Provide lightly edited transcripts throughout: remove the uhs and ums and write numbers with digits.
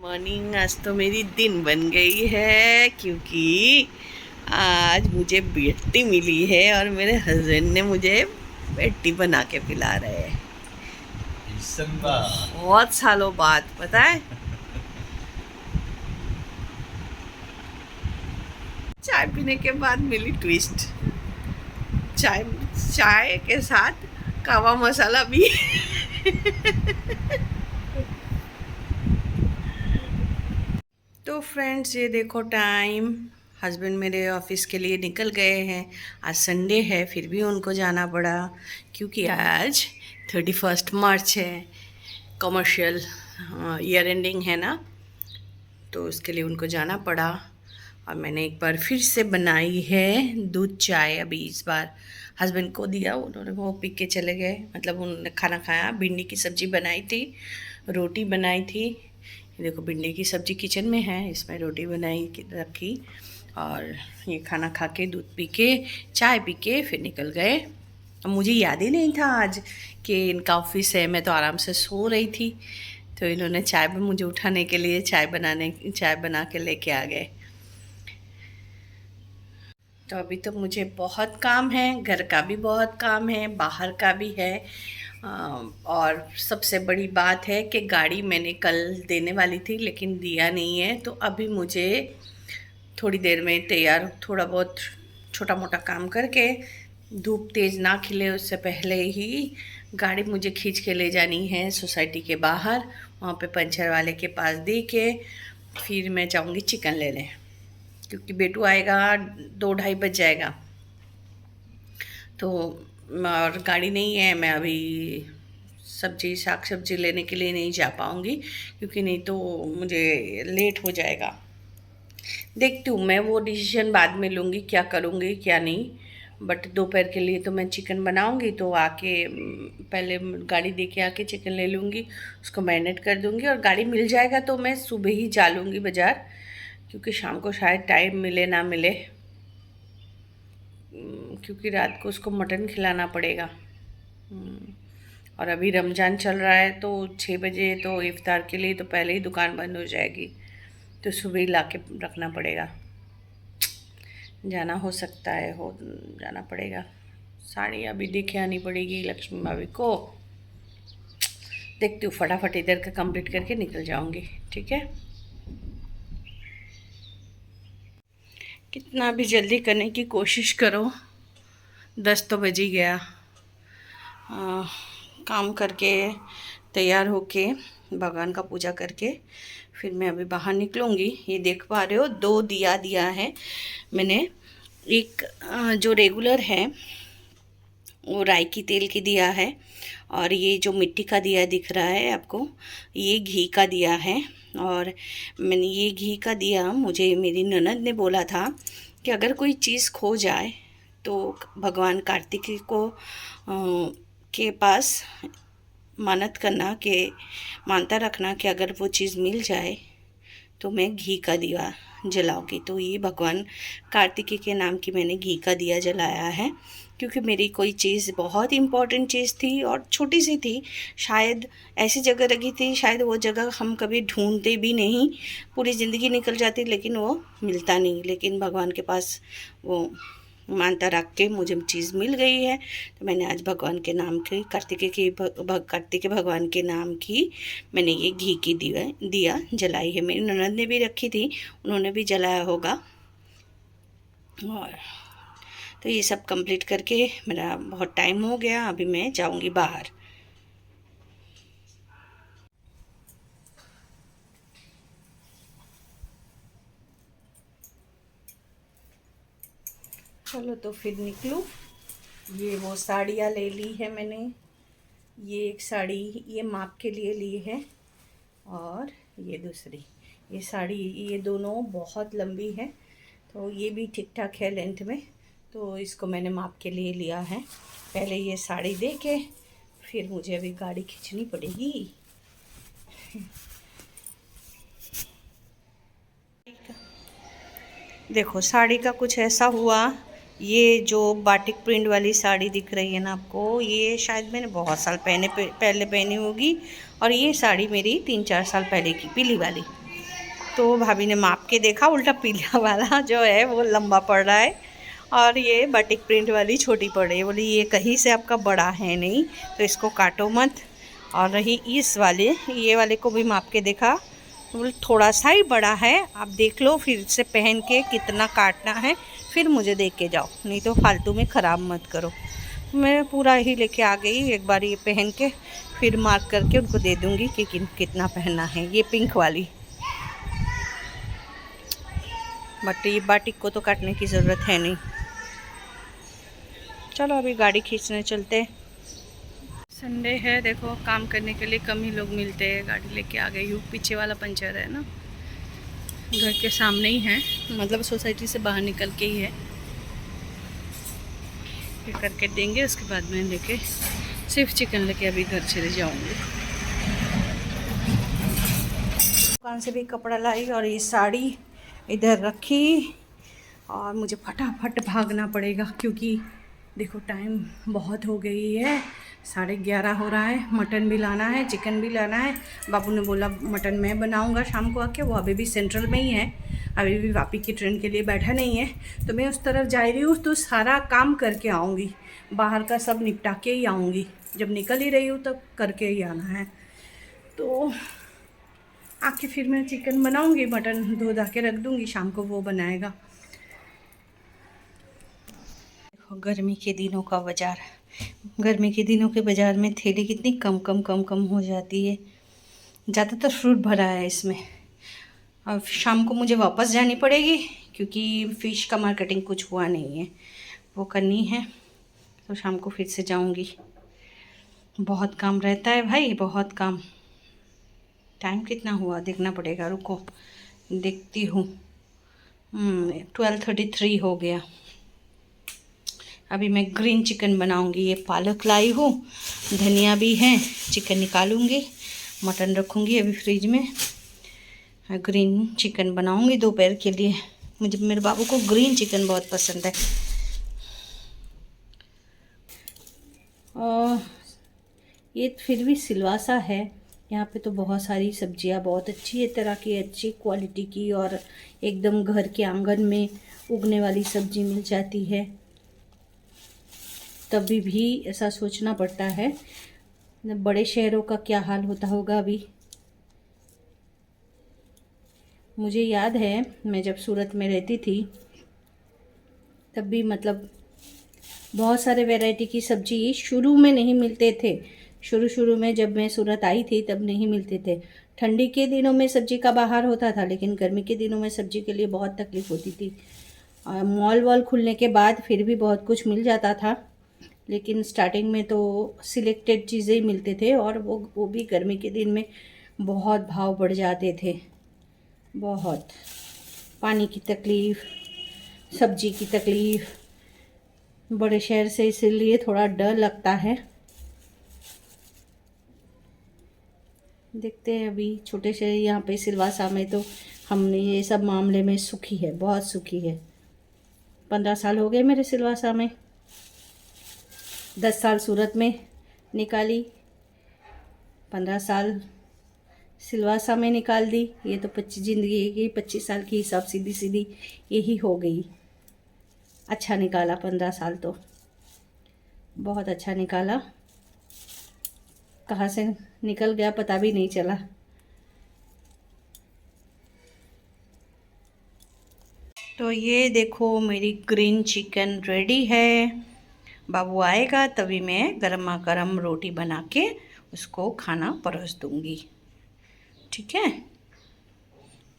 Morning. आज तो मेरी दिन बन गई है क्योंकि आज मुझे बेटी मिली है और मेरे हस्बैंड ने मुझे बेटी बना के पिला रहे हैं बहुत सालों बाद, पता है। चाय पीने के बाद मिली ट्विस्ट। चाय चाय के साथ कावा मसाला भी तो फ्रेंड्स, ये देखो टाइम। हस्बैंड मेरे ऑफिस के लिए निकल गए हैं। आज संडे है फिर भी उनको जाना पड़ा क्योंकि आज 31 मार्च है। कमर्शियल ईयर एंडिंग है ना, तो उसके लिए उनको जाना पड़ा। और मैंने एक बार फिर से बनाई है दूध चाय। अभी इस बार हस्बैंड को दिया, उन्होंने वो पी के चले गए। मतलब उन्होंने खाना खाया। भिंडी की सब्ज़ी बनाई थी, रोटी बनाई थी। ये देखो भिंडी की सब्ज़ी किचन में है, इसमें रोटी बनाई रखी। और ये खाना खा के दूध पी के चाय पी के फिर निकल गए। अब मुझे याद ही नहीं था आज कि इनका ऑफिस है। मैं तो आराम से सो रही थी, तो इन्होंने चाय पर मुझे उठाने के लिए चाय बना के लेके आ गए। तो अभी तो मुझे बहुत काम है, घर का भी बहुत काम है, बाहर का भी है। और सबसे बड़ी बात है कि गाड़ी मैंने कल देने वाली थी लेकिन दिया नहीं है। तो अभी मुझे थोड़ी देर में तैयार, थोड़ा बहुत छोटा मोटा काम करके, धूप तेज़ ना खिले उससे पहले ही गाड़ी मुझे खींच के ले जानी है सोसाइटी के बाहर। वहाँ पे पंचर वाले के पास दे के फिर मैं जाऊँगी चिकन लेने, क्योंकि बेटू आएगा 2-2:30 बज जाएगा। तो और गाड़ी नहीं है, मैं अभी साग सब्जी लेने के लिए नहीं जा पाऊँगी क्योंकि नहीं तो मुझे लेट हो जाएगा। देखती हूँ, मैं वो डिसीजन बाद में लूँगी, क्या करूँगी क्या नहीं। बट दोपहर के लिए तो मैं चिकन बनाऊँगी, तो आके पहले गाड़ी दे के आके चिकन ले लूँगी, उसको मैरिनेट कर दूँगी। और गाड़ी मिल जाएगा तो मैं सुबह ही जा लूँगी बाज़ार, क्योंकि शाम को शायद टाइम मिले ना मिले, क्योंकि रात को उसको मटन खिलाना पड़ेगा। और अभी रमज़ान चल रहा है तो 6 बजे तो इफ्तार के लिए तो पहले ही दुकान बंद हो जाएगी, तो सुबह ही ला के रखना पड़ेगा। जाना हो सकता है, हो जाना पड़ेगा। साड़ी अभी देखे आनी पड़ेगी लक्ष्मी भाभी को। देखती हूँ, फटाफट इधर का कंप्लीट करके निकल जाऊँगी, ठीक है। कितना भी जल्दी करने की कोशिश करो, 10 तो बज ही गया। काम करके तैयार होके भगवान का पूजा करके फिर मैं अभी बाहर निकलूँगी। ये देख पा रहे हो 2 दिया दिया है मैंने। एक जो रेगुलर है वो राई की तेल की दिया है, और ये जो मिट्टी का दिया दिख रहा है आपको, ये घी का दिया है। और मैंने ये घी का दिया, मुझे मेरी ननद ने बोला था कि अगर कोई चीज़ खो जाए तो भगवान कार्तिकेय को के पास मानत करना, कि मानता रखना कि अगर वो चीज़ मिल जाए तो मैं घी का दिया जलाऊंगी। तो ये भगवान कार्तिकेय के नाम की मैंने घी का दिया जलाया है, क्योंकि मेरी कोई चीज़ बहुत इम्पॉर्टेंट चीज़ थी और छोटी सी थी, शायद ऐसी जगह रखी थी, शायद वो जगह हम कभी ढूंढते भी नहीं, पूरी ज़िंदगी निकल जाती लेकिन वो मिलता नहीं। लेकिन भगवान के पास वो मानता रख के मुझे चीज़ मिल गई है। तो मैंने आज भगवान के नाम की, कार्तिकेय भगवान के नाम की मैंने ये घी की दिया जलाई है। मेरी ननद ने भी रखी थी, उन्होंने भी जलाया होगा। और तो ये सब कंप्लीट करके मेरा बहुत टाइम हो गया, अभी मैं जाऊंगी बाहर। चलो तो फिर निकलूँ। ये वो साड़ियाँ ले ली है मैंने। ये एक साड़ी ये माप के लिए ली है, और ये दूसरी ये साड़ी, ये दोनों बहुत लंबी है, तो ये भी ठीक ठाक है लेंथ में, तो इसको मैंने माप के लिए लिया है। पहले ये साड़ी दे के फिर मुझे अभी गाड़ी खींचनी पड़ेगी। देखो साड़ी का कुछ ऐसा हुआ। ये जो बाटिक प्रिंट वाली साड़ी दिख रही है ना आपको, ये शायद मैंने बहुत साल पहले पहनी होगी, और ये साड़ी मेरी 3-4 साल पहले की, पीली वाली। तो भाभी ने माप के देखा, उल्टा पीला वाला जो है वो लंबा पड़ रहा है और ये बाटिक प्रिंट वाली छोटी पड़ रही है। बोली ये कहीं से आपका बड़ा है नहीं, तो इसको काटो मत। और रही इस वाले, ये वाले को भी माप के देखा, बोले थोड़ा सा ही बड़ा है, आप देख लो फिर से पहन के कितना काटना है, फिर मुझे देख के जाओ, नहीं तो फालतू में ख़राब मत करो। मैं पूरा ही लेके आ गई, एक बार ये पहन के फिर मार्क करके उनको दे दूँगी कि कितना पहनना है। ये पिंक वाली, बट ये बाटिक को तो काटने की ज़रूरत है नहीं। चलो अभी गाड़ी खींचने चलते। संडे है, देखो काम करने के लिए कम ही लोग मिलते हैं। गाड़ी लेके आ गई हूँ, पीछे वाला पंचर है ना, घर के सामने ही है, मतलब सोसाइटी से बाहर निकल के ही है। ये करके देंगे, उसके बाद में लेके सिर्फ चिकन लेके अभी घर चले जाऊँगी। दुकान से भी कपड़ा लाई और ये साड़ी इधर रखी और मुझे फटाफट भागना पड़ेगा क्योंकि देखो टाइम बहुत हो गई है, 11:30 हो रहा है। मटन भी लाना है, चिकन भी लाना है। बाबू ने बोला मटन मैं बनाऊंगा शाम को आके, वो अभी भी सेंट्रल में ही है, अभी भी वापी की ट्रेन के लिए बैठा नहीं है। तो मैं उस तरफ जा रही हूँ, तो सारा काम करके आऊँगी, बाहर का सब निपटा के ही आऊँगी। जब निकल ही रही हूँ तब करके ही आना है। तो आके फिर मैं चिकन बनाऊँगी, मटन धो धा के रख दूँगी, शाम को वो बनाएगा। देखो गर्मी के दिनों का बाज़ार, गर्मी के दिनों के बाज़ार में थैली कितनी कम हो जाती है। ज़्यादातर फ्रूट भरा है इसमें। अब शाम को मुझे वापस जानी पड़ेगी क्योंकि फ़िश का मार्केटिंग कुछ हुआ नहीं है, वो करनी है। तो शाम को फिर से जाऊंगी। बहुत काम रहता है भाई, बहुत काम। टाइम कितना हुआ देखना पड़ेगा, रुको देखती हूँ। 12:33 हो गया। अभी मैं ग्रीन चिकन बनाऊंगी। ये पालक लाई हूँ, धनिया भी है, चिकन निकालूंगी, मटन रखूंगी अभी फ्रिज में। ग्रीन चिकन बनाऊंगी दोपहर के लिए। मुझे, मेरे बाबू को ग्रीन चिकन बहुत पसंद है। और ये फिर भी सिलवासा है, यहाँ पे तो बहुत सारी सब्जियाँ बहुत अच्छी तरह की, अच्छी क्वालिटी की और एकदम घर के आंगन में उगने वाली सब्जी मिल जाती है। तभी भी ऐसा सोचना पड़ता है, बड़े शहरों का क्या हाल होता होगा अभी। मुझे याद है मैं जब सूरत में रहती थी तब भी मतलब बहुत सारे वैरायटी की सब्जी शुरू में नहीं मिलते थे। शुरू में जब मैं सूरत आई थी तब नहीं मिलते थे। ठंडी के दिनों में सब्जी का बाहर होता था, लेकिन गर्मी के दिनों में सब्जी के लिए बहुत तकलीफ़ होती थी। मॉल वॉल खुलने के बाद फिर भी बहुत कुछ मिल जाता था, लेकिन स्टार्टिंग में तो सिलेक्टेड चीज़ें ही मिलते थे और वो भी गर्मी के दिन में बहुत भाव बढ़ जाते थे। बहुत पानी की तकलीफ़, सब्जी की तकलीफ़, बड़े शहर से इसीलिए थोड़ा डर लगता है। देखते हैं अभी छोटे शहर यहाँ पे सिलवासा में तो हमने ये सब मामले में सुखी है, बहुत सुखी है। 15 साल हो गए मेरे सिलवासा में, 10 साल सूरत में निकाली, 15 साल सिलवासा में निकाल दी। ये तो 25 ज़िंदगी की 25 साल की हिसाब सीधी सीधी यही हो गई। अच्छा निकाला 15 साल, तो बहुत अच्छा निकाला। कहाँ से निकल गया पता भी नहीं चला। तो ये देखो मेरी ग्रीन चिकन रेडी है। बाबू आएगा तभी मैं गरमा गरम रोटी बना के उसको खाना परोस दूँगी। ठीक है,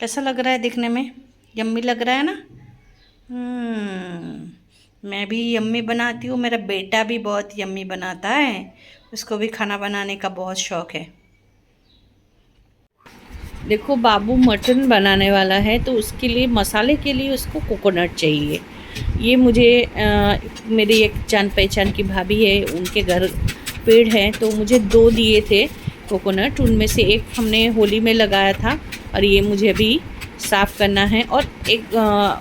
कैसा लग रहा है दिखने में? यम्मी लग रहा है ना? मैं भी यम्मी बनाती हूँ, मेरा बेटा भी बहुत यम्मी बनाता है, उसको भी खाना बनाने का बहुत शौक़ है। देखो बाबू मटन बनाने वाला है, तो उसके लिए मसाले के लिए उसको कोकोनट चाहिए। ये मुझे मेरी एक जान पहचान की भाभी है, उनके घर पेड़ है, तो मुझे 2 दिए थे कोकोनट। उनमें से एक हमने होली में लगाया था और ये मुझे अभी साफ़ करना है। और एक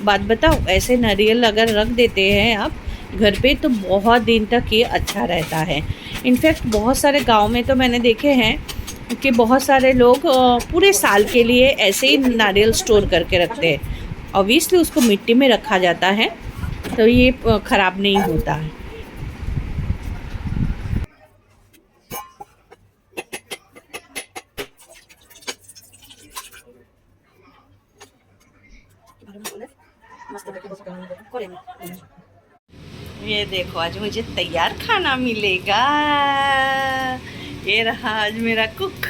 बात बताओ, ऐसे नारियल अगर रख देते हैं आप घर पे तो बहुत दिन तक ये अच्छा रहता है। इनफैक्ट बहुत सारे गांव में तो मैंने देखे हैं कि बहुत सारे लोग पूरे साल के लिए ऐसे ही नारियल स्टोर करके रखते हैं। ऑब्वियसली उसको मिट्टी में रखा जाता है तो ये ख़राब नहीं होता है। ये देखो आज मुझे तैयार खाना मिलेगा। ये रहा आज मेरा कुक।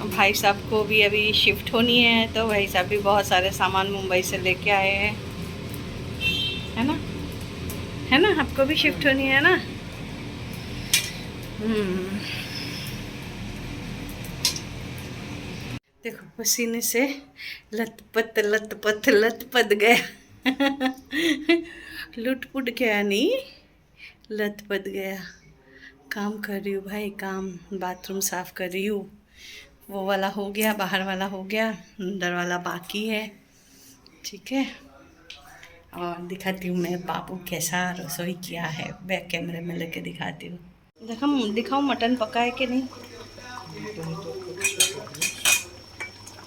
भाई साहब को भी अभी शिफ्ट होनी है तो भाई साहब भी बहुत सारे सामान मुंबई से लेके आए हैं, है ना? है ना, आपको भी शिफ्ट होनी है ना? देखो पसीने से लथपथ लथपथ लथपथ गया। लुटपुट गया नहीं, लथपथ गया। काम कर रही हूँ भाई, काम। बाथरूम साफ कर रही हूँ। वो वाला हो गया, बाहर वाला हो गया, अंदर वाला बाकी है। ठीक है, और दिखाती हूँ मैं बाबू कैसा रसोई किया है। बैक कैमरे में लेके दिखाती हूँ। दिखाऊँ मटन पका है कि नहीं।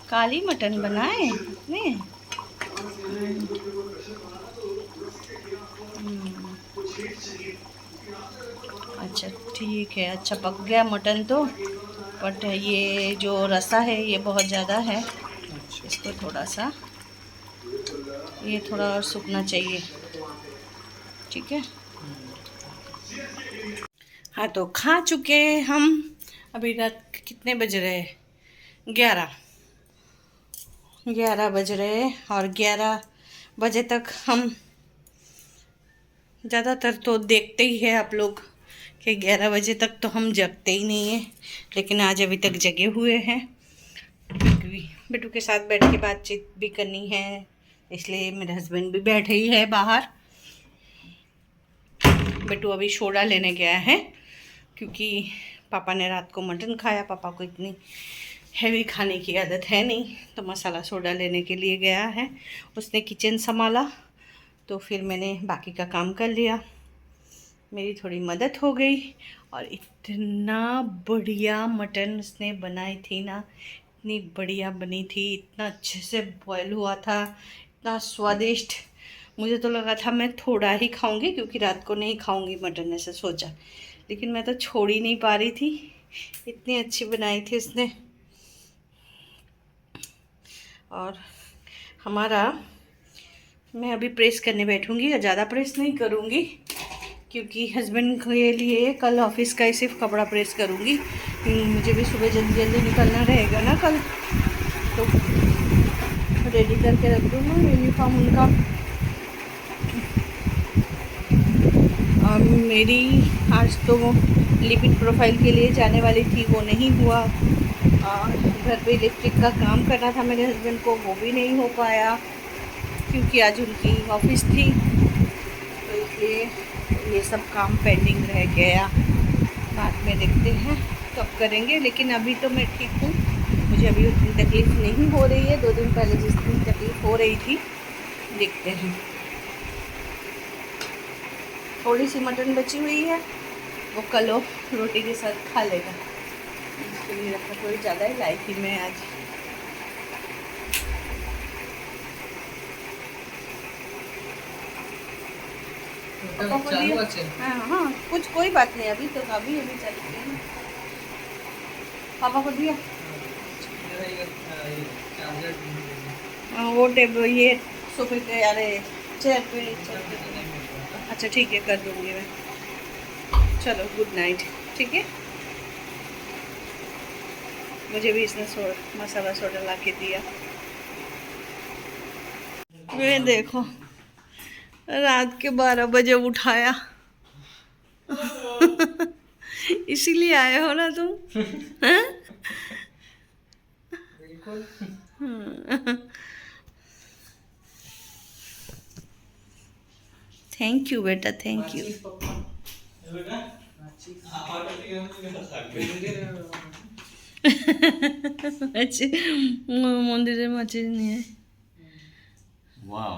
काली मटन बनाए ने। अच्छा ठीक है, अच्छा पक गया मटन तो। बट ये जो रसा है ये बहुत ज़्यादा है, इसको थोड़ा सा, ये थोड़ा और सूखना चाहिए। ठीक है, हाँ तो खा चुके हम। अभी रात कितने बज रहे हैं? 11 बज रहे हैं। और 11 बजे तक हम ज़्यादातर तो देखते ही है आप लोग कि 11 बजे तक तो हम जगते ही नहीं हैं, लेकिन आज अभी तक जगे हुए हैं क्योंकि बेटू के साथ बैठ के बातचीत भी करनी है, इसलिए मेरे हस्बैंड भी बैठे ही है बाहर। बेटू अभी सोडा लेने गया है क्योंकि पापा ने रात को मटन खाया। पापा को इतनी हैवी खाने की आदत है नहीं, तो मसाला सोडा लेने के लिए गया है। उसने किचन संभाला तो फिर मैंने बाकी का काम कर लिया, मेरी थोड़ी मदद हो गई। और इतना बढ़िया मटन उसने बनाई थी ना, इतनी बढ़िया बनी थी, इतना अच्छे से बॉयल हुआ था, इतना स्वादिष्ट। मुझे तो लगा था मैं थोड़ा ही खाऊंगी क्योंकि रात को नहीं खाऊंगी मटन, ऐसे सोचा, लेकिन मैं तो छोड़ ही नहीं पा रही थी, इतनी अच्छी बनाई थी उसने। और हमारा, मैं अभी प्रेस करने बैठूंगी, ज़्यादा प्रेस नहीं करूंगी क्योंकि हस्बैंड के लिए कल ऑफिस का ही सिर्फ कपड़ा प्रेस करूंगी। मुझे भी सुबह जल्दी जल्दी निकलना रहेगा ना कल, तो रेडी करके रख दूँगा यूनिफॉर्म उनका। और मेरी आज तो लिपिड प्रोफाइल के लिए जाने वाली थी, वो नहीं हुआ। और घर पे इलेक्ट्रिक का काम करना था मेरे हस्बैंड को, वो भी नहीं हो पाया क्योंकि आज उनकी ऑफिस थी, तो इसलिए ये सब काम पेंडिंग रह गया। बाद में देखते हैं कब करेंगे, लेकिन अभी तो मैं ठीक हूँ, मुझे अभी उतनी तकलीफ़ नहीं हो रही है। 2 दिन पहले जितनी तकलीफ़ हो रही थी, देखते हैं। थोड़ी सी मटन बची हुई है, वो कल रोटी के साथ खा लेगा, इसके लिए रखा। थोड़ी ज़्यादा ही लाई थी मैं आज। हाँ हाँ, कुछ कोई बात नहीं, अभी तो अभी चलती है ना। पापा को दिया वो टेबल, ये सोफे पे, अरे चेयर पे। अच्छा ठीक है, कर दूँगी मैं। चलो गुड नाइट। ठीक है, मुझे भी इसने मसाला सोडा ला के दिया। ये देखो, रात के 12 बजे उठाया। इसीलिए आए हो ना तुम? बिल्कुल। थैंक यू बेटा, थैंक यू। মন্দিরের মাছি নিয়ে। ওয়াও।